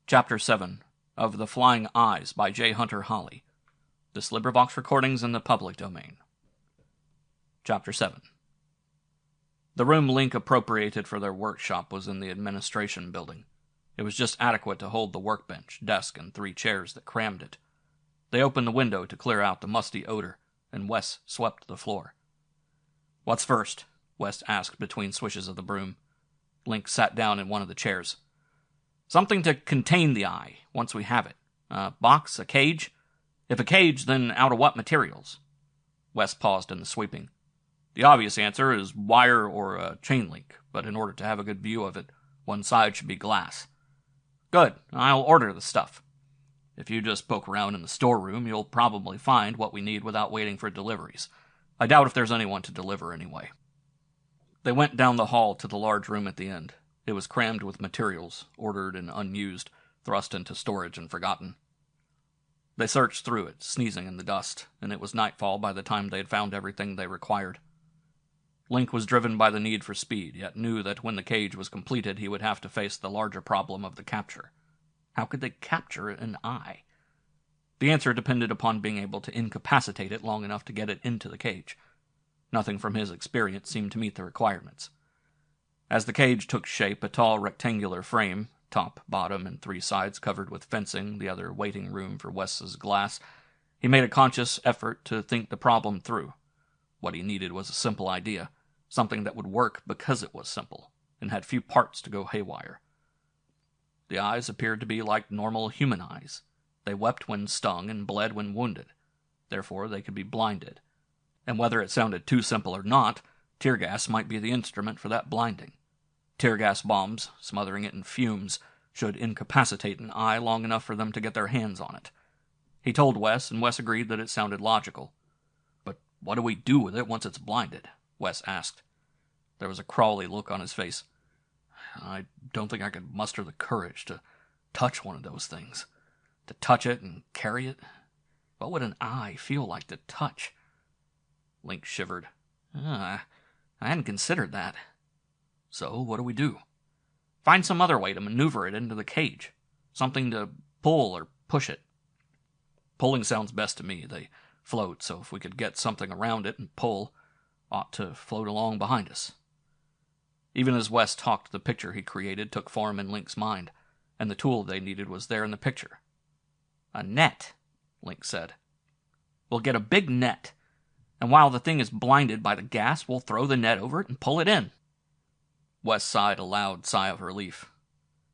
Chapter 7 of The Flying Eyes by J. Hunter Holly. This LibriVox recording's in the public domain. Chapter 7. The room Link appropriated for their workshop was in the administration building. It was just adequate to hold the workbench, desk, and 3 chairs that crammed it. They opened the window to clear out the musty odor, and Wes swept the floor. "What's first?" Wes asked between swishes of the broom. Link sat down in one of the chairs. "Something to contain the eye, once we have it. A box, a cage? If a cage, then out of what materials?" Wes paused in the sweeping. "The obvious answer is wire or a chain link, but in order to have a good view of it, one side should be glass." "Good, I'll order the stuff. If you just poke around in the storeroom, you'll probably find what we need without waiting for deliveries. I doubt if there's anyone to deliver anyway." They went down the hall to the large room at the end. It was crammed with materials, ordered and unused, thrust into storage and forgotten. They searched through it, sneezing in the dust, and it was nightfall by the time they had found everything they required. Link was driven by the need for speed, yet knew that when the cage was completed he would have to face the larger problem of the capture. How could they capture an eye? The answer depended upon being able to incapacitate it long enough to get it into the cage. Nothing from his experience seemed to meet the requirements. As the cage took shape, a tall rectangular frame, top, bottom, and 3 sides covered with fencing, the other waiting room for Wes's glass, he made a conscious effort to think the problem through. What he needed was a simple idea, something that would work because it was simple, and had few parts to go haywire. The eyes appeared to be like normal human eyes. They wept when stung and bled when wounded. Therefore, they could be blinded. And whether it sounded too simple or not, tear gas might be the instrument for that blinding. Tear gas bombs, smothering it in fumes, should incapacitate an eye long enough for them to get their hands on it. He told Wes, and Wes agreed that it sounded logical. "But what do we do with it once it's blinded?" Wes asked. There was a crawly look on his face. "I don't think I could muster the courage to touch one of those things. To touch it and carry it. What would an eye feel like to touch?" Link shivered. I hadn't considered that." "So, what do we do?" "Find some other way to maneuver it into the cage. Something to pull or push it." "Pulling sounds best to me. They float, so if we could get something around it and pull, ought to float along behind us." Even as Wes talked, the picture he created took form in Link's mind, and the tool they needed was there in the picture. "A net," Link said. "We'll get a big net, and while the thing is blinded by the gas, we'll throw the net over it and pull it in." Wes sighed a loud sigh of relief.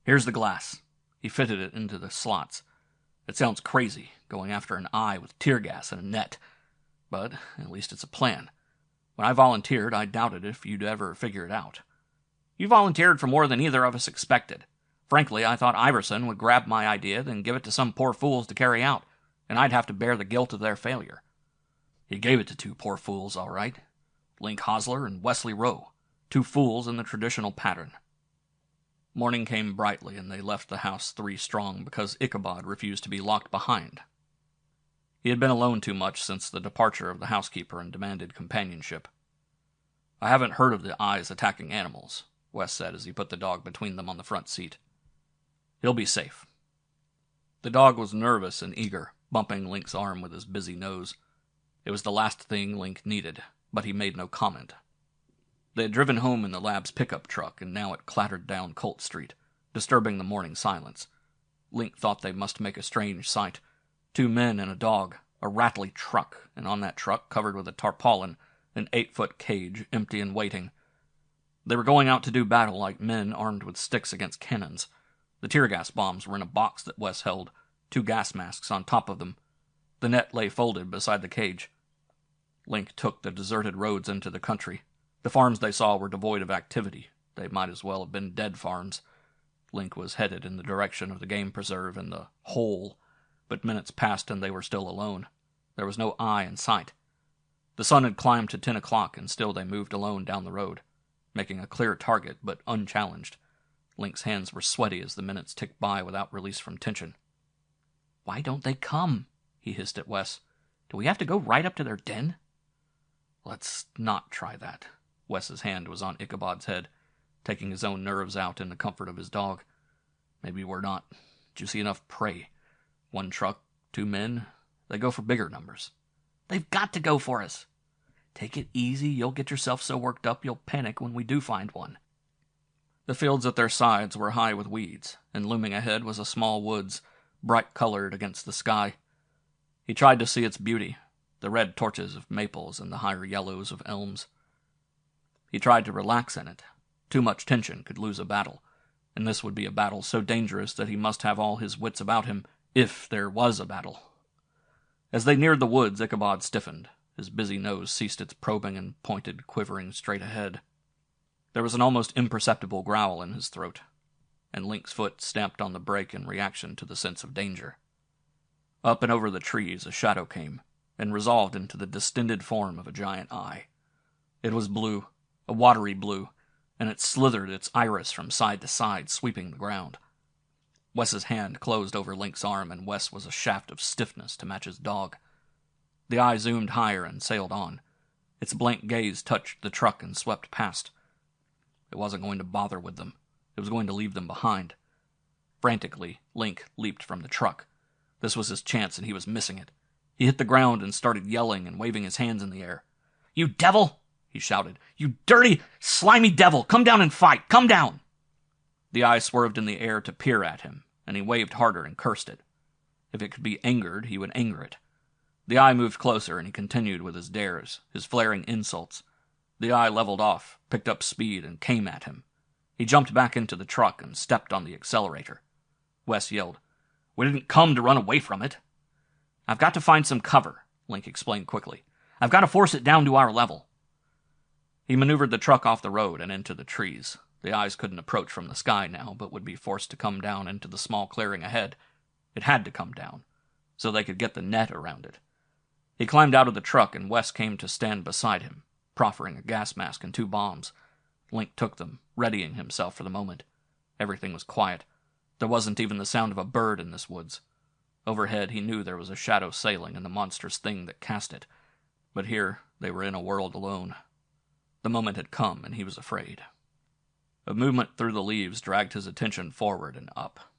"Here's the glass." He fitted it into the slots. "It sounds crazy, going after an eye with tear gas and a net, but at least it's a plan. When I volunteered, I doubted if you'd ever figure it out." "You volunteered for more than either of us expected. Frankly, I thought Iverson would grab my idea, then give it to some poor fools to carry out, and I'd have to bear the guilt of their failure." "He gave it to 2 poor fools, all right. Link Hosler and Wesley Rowe. 2 fools in the traditional pattern." Morning came brightly, and they left the house 3 strong because Ichabod refused to be locked behind. He had been alone too much since the departure of the housekeeper and demanded companionship. "I haven't heard of the eyes attacking animals," Wes said as he put the dog between them on the front seat. "He'll be safe." The dog was nervous and eager, bumping Link's arm with his busy nose. It was the last thing Link needed, but he made no comment. They had driven home in the lab's pickup truck, and now it clattered down Colt Street, disturbing the morning silence. Link thought they must make a strange sight. 2 men and a dog, a rattly truck, and on that truck, covered with a tarpaulin, an 8-foot cage, empty and waiting. They were going out to do battle like men armed with sticks against cannons. The tear gas bombs were in a box that Wes held, 2 gas masks on top of them. The net lay folded beside the cage. Link took the deserted roads into the country. The farms they saw were devoid of activity. They might as well have been dead farms. Link was headed in the direction of the game preserve and the hole, but minutes passed and they were still alone. There was no eye in sight. The sun had climbed to 10 o'clock, and still they moved alone down the road, making a clear target, but unchallenged. Link's hands were sweaty as the minutes ticked by without release from tension. "Why don't they come?" he hissed at Wes. "Do we have to go right up to their den?" "Let's not try that." Wes's hand was on Ichabod's head, taking his own nerves out in the comfort of his dog. "Maybe we're not Did you see enough prey? 1 truck, 2 men. They go for bigger numbers. They've got to go for us. Take it easy. You'll get yourself so worked up you'll panic when we do find one. The fields at their sides were high with weeds, and looming ahead was a small woods, bright-colored against the sky. He tried to see its beauty, the red torches of maples and the higher yellows of elms. He tried to relax in it. Too much tension could lose a battle, and this would be a battle so dangerous that he must have all his wits about him, if there was a battle. As they neared the woods, Ichabod stiffened. His busy nose ceased its probing and pointed, quivering straight ahead. There was an almost imperceptible growl in his throat, and Link's foot stamped on the brake in reaction to the sense of danger. Up and over the trees a shadow came, and resolved into the distended form of a giant eye. It was blue, a watery blue, and it slithered its iris from side to side, sweeping the ground. Wes's hand closed over Link's arm, and Wes was a shaft of stiffness to match his dog. The eye zoomed higher and sailed on. Its blank gaze touched the truck and swept past. It wasn't going to bother with them. It was going to leave them behind. Frantically, Link leaped from the truck. This was his chance, and he was missing it. He hit the ground and started yelling and waving his hands in the air. "You devil!" he shouted. "You dirty, slimy devil! Come down and fight! Come down!" The eye swerved in the air to peer at him, and he waved harder and cursed it. If it could be angered, he would anger it. The eye moved closer, and he continued with his dares, his flaring insults. The eye leveled off, picked up speed, and came at him. He jumped back into the truck and stepped on the accelerator. Wes yelled, "We didn't come to run away from it." "I've got to find some cover," Link explained quickly. "I've got to force it down to our level." He maneuvered the truck off the road and into the trees. The eyes couldn't approach from the sky now, but would be forced to come down into the small clearing ahead. It had to come down, so they could get the net around it. He climbed out of the truck, and Wes came to stand beside him, proffering a gas mask and 2 bombs. Link took them, readying himself for the moment. Everything was quiet. There wasn't even the sound of a bird in this woods. Overhead, he knew there was a shadow sailing and the monstrous thing that cast it. But here, they were in a world alone. The moment had come, and he was afraid. A movement through the leaves dragged his attention forward and up.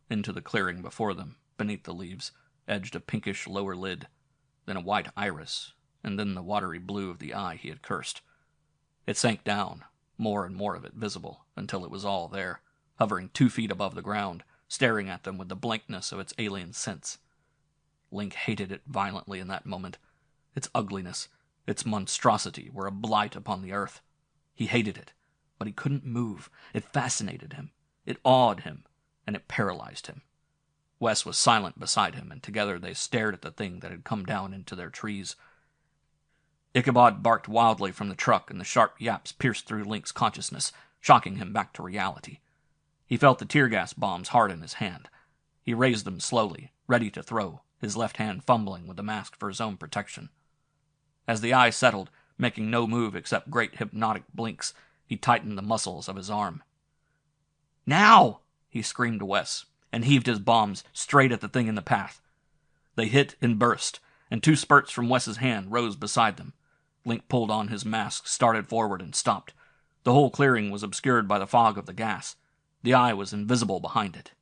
Into the clearing before them, beneath the leaves, edged a pinkish lower lid, then a white iris, and then the watery blue of the eye he had cursed. It sank down, more and more of it visible, until it was all there, hovering 2 feet above the ground, staring at them with the blankness of its alien sense. Link hated it violently in that moment. Its ugliness, its monstrosity were a blight upon the earth. He hated it, but he couldn't move. It fascinated him, it awed him, and it paralyzed him. Wes was silent beside him, and together they stared at the thing that had come down into their trees. Ichabod barked wildly from the truck, and the sharp yaps pierced through Link's consciousness, shocking him back to reality. He felt the tear gas bombs hard in his hand. He raised them slowly, ready to throw, his left hand fumbling with the mask for his own protection. As the eye settled, making no move except great hypnotic blinks, he tightened the muscles of his arm. "Now!" he screamed to Wes, and heaved his bombs straight at the thing in the path. They hit and burst, and 2 spurts from Wes's hand rose beside them. Link pulled on his mask, started forward, and stopped. The whole clearing was obscured by the fog of the gas. The eye was invisible behind it.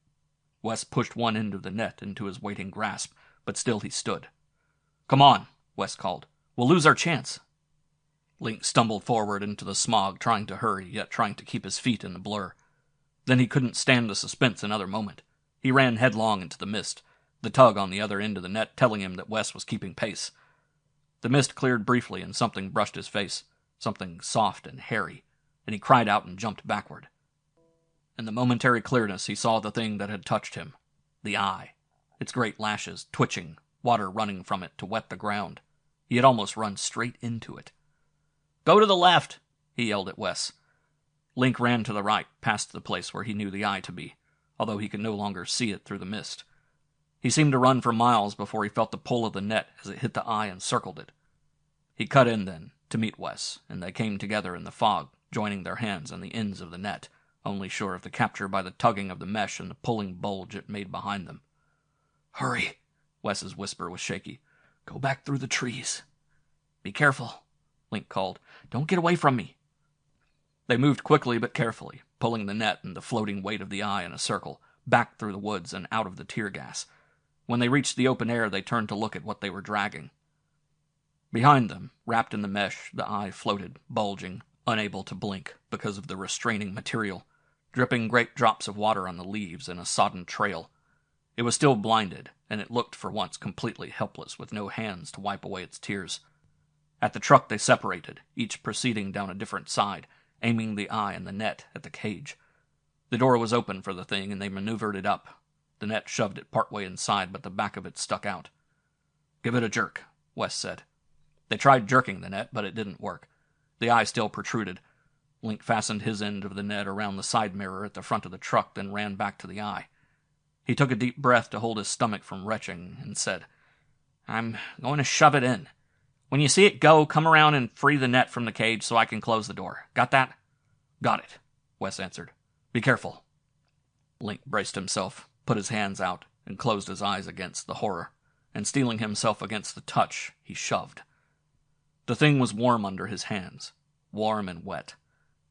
Wes pushed one end of the net into his waiting grasp, but still he stood. "Come on," Wes called. "We'll lose our chance." Link stumbled forward into the smog, trying to hurry, yet trying to keep his feet in the blur. Then he couldn't stand the suspense another moment. He ran headlong into the mist, the tug on the other end of the net telling him that Wes was keeping pace. The mist cleared briefly, and something brushed his face, something soft and hairy, and he cried out and jumped backward. In the momentary clearness, he saw the thing that had touched him, the eye, its great lashes twitching, water running from it to wet the ground. He had almost run straight into it. "Go to the left!" he yelled at Wes. Link ran to the right, past the place where he knew the eye to be, although he could no longer see it through the mist. He seemed to run for miles before he felt the pull of the net as it hit the eye and circled it. He cut in then, to meet Wes, and they came together in the fog, joining their hands on the ends of the net, only sure of the capture by the tugging of the mesh and the pulling bulge it made behind them. "Hurry!" Wes's whisper was shaky. "Go back through the trees." "Be careful," Link called. "Don't get away from me." They moved quickly but carefully, pulling the net and the floating weight of the eye in a circle, back through the woods and out of the tear gas. When they reached the open air, they turned to look at what they were dragging. Behind them, wrapped in the mesh, the eye floated, bulging, unable to blink because of the restraining material, dripping great drops of water on the leaves in a sodden trail. It was still blinded, and it looked for once completely helpless, with no hands to wipe away its tears. At the truck they separated, each proceeding down a different side, aiming the eye and the net at the cage. The door was open for the thing, and they maneuvered it up. The net shoved it partway inside, but the back of it stuck out. "Give it a jerk," Wes said. They tried jerking the net, but it didn't work. The eye still protruded. Link fastened his end of the net around the side mirror at the front of the truck, then ran back to the eye. He took a deep breath to hold his stomach from retching, and said, "I'm going to shove it in. When you see it go, come around and free the net from the cage so I can close the door. Got that?" "Got it," Wes answered. "Be careful." Link braced himself, put his hands out, and closed his eyes against the horror, and steeling himself against the touch, he shoved. The thing was warm under his hands, warm and wet,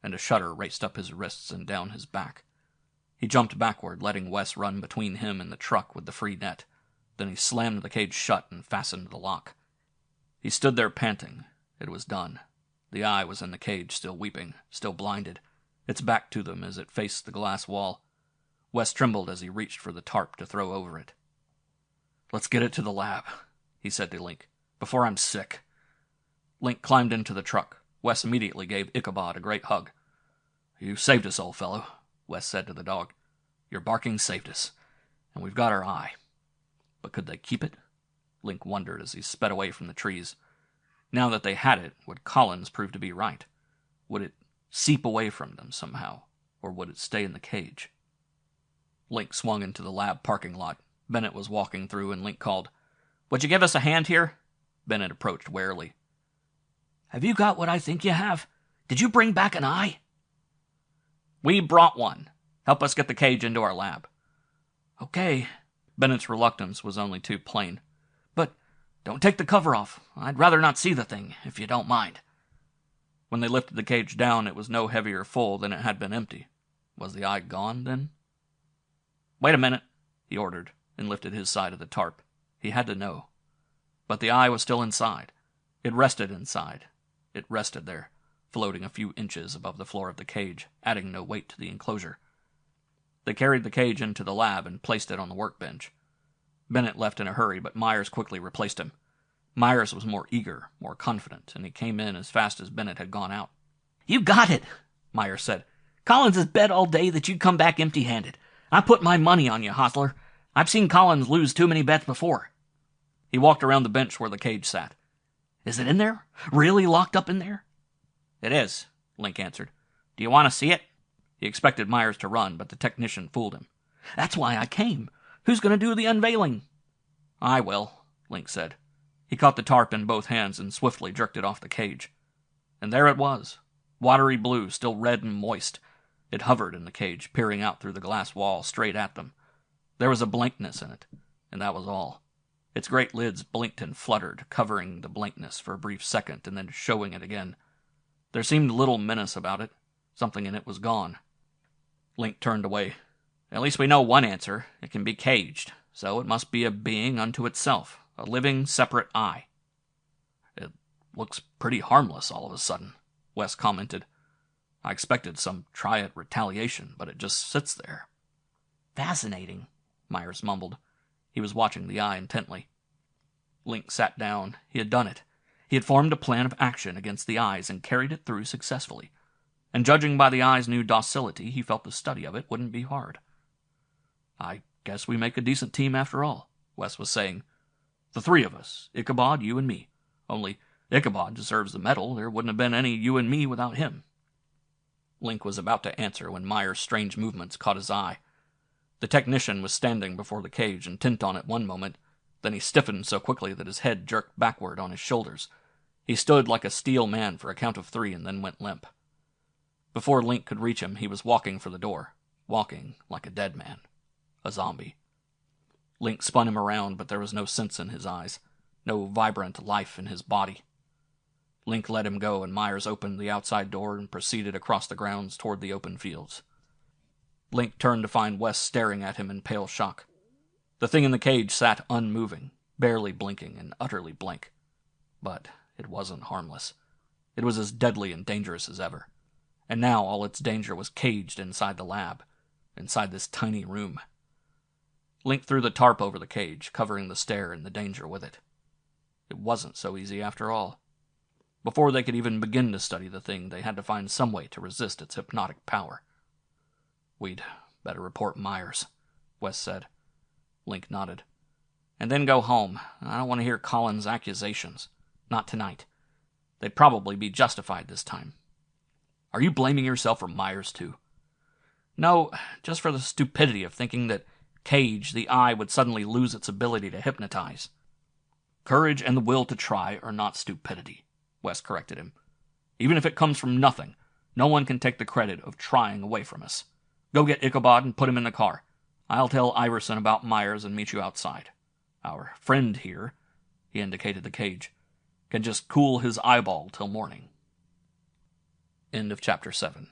and a shudder raced up his wrists and down his back. He jumped backward, letting Wes run between him and the truck with the free net. Then he slammed the cage shut and fastened the lock. He stood there panting. It was done. The eye was in the cage, still weeping, still blinded, its back to them as it faced the glass wall. Wes trembled as he reached for the tarp to throw over it. "Let's get it to the lab," he said to Link, "before I'm sick." Link climbed into the truck. Wes immediately gave Ichabod a great hug. "You saved us, old fellow," Wes said to the dog. "Your barking saved us, and we've got our eye." But could they keep it? Link wondered as he sped away from the trees. Now that they had it, would Collins prove to be right? Would it seep away from them somehow, or would it stay in the cage? Link swung into the lab parking lot. Bennett was walking through, and Link called, "Would you give us a hand here?" Bennett approached warily. "Have you got what I think you have? Did you bring back an eye?" "We brought one. Help us get the cage into our lab." "Okay." Bennett's reluctance was only too plain. "But don't take the cover off. I'd rather not see the thing, if you don't mind." When they lifted the cage down, it was no heavier full than it had been empty. Was the eye gone, then? "Wait a minute," he ordered, and lifted his side of the tarp. He had to know. But the eye was still inside. It rested inside. It rested there, floating a few inches above the floor of the cage, adding no weight to the enclosure. They carried the cage into the lab and placed it on the workbench. Bennett left in a hurry, but Myers quickly replaced him. Myers was more eager, more confident, and he came in as fast as Bennett had gone out. "You got it," Myers said. "Collins has bet all day that you'd come back empty-handed. I put my money on you, Hostler. I've seen Collins lose too many bets before." He walked around the bench where the cage sat. "Is it in there? Really locked up in there?" "It is," Link answered. "Do you want to see it?" He expected Myers to run, but the technician fooled him. "That's why I came. Who's going to do the unveiling?" "I will," Link said. He caught the tarp in both hands and swiftly jerked it off the cage. And there it was, watery blue, still red and moist. It hovered in the cage, peering out through the glass wall straight at them. There was a blankness in it, and that was all. Its great lids blinked and fluttered, covering the blankness for a brief second and then showing it again. There seemed little menace about it. Something in it was gone. Link turned away. "At least we know one answer. It can be caged, so it must be a being unto itself, a living, separate eye." "It looks pretty harmless all of a sudden," Wes commented. "I expected some triad retaliation, but it just sits there." "Fascinating," Myers mumbled. He was watching the eye intently. Link sat down. He had done it. He had formed a plan of action against the eyes and carried it through successfully. And judging by the eye's new docility, he felt the study of it wouldn't be hard. "I guess we make a decent team after all," Wes was saying. "The three of us, Ichabod, you and me. Only Ichabod deserves the medal. There wouldn't have been any you and me without him." Link was about to answer when Myers' strange movements caught his eye. The technician was standing before the cage, intent on it one moment. Then he stiffened so quickly that his head jerked backward on his shoulders. He stood like a steel man for a count of 3 and then went limp. Before Link could reach him, he was walking for the door. Walking like a dead man. A zombie. Link spun him around, but there was no sense in his eyes. No vibrant life in his body. Link let him go, and Myers opened the outside door and proceeded across the grounds toward the open fields. Link turned to find Wes staring at him in pale shock. The thing in the cage sat unmoving, barely blinking and utterly blank. But it wasn't harmless. It was as deadly and dangerous as ever. And now all its danger was caged inside the lab, inside this tiny room. Link threw the tarp over the cage, covering the stair and the danger with it. It wasn't so easy after all. Before they could even begin to study the thing, they had to find some way to resist its hypnotic power. "We'd better report Myers," Wes said. Link nodded. "And then go home. I don't want to hear Colin's accusations. Not tonight. They'd probably be justified this time." "Are you blaming yourself for Myers, too?" "No, just for the stupidity of thinking that Cage, the eye, would suddenly lose its ability to hypnotize." "Courage and the will to try are not stupidity," Wes corrected him. "Even if it comes from nothing, no one can take the credit of trying away from us. Go get Ichabod and put him in the car. I'll tell Iverson about Myers and meet you outside. Our friend here," he indicated the cage, "can just cool his eyeball till morning." End of Chapter 7.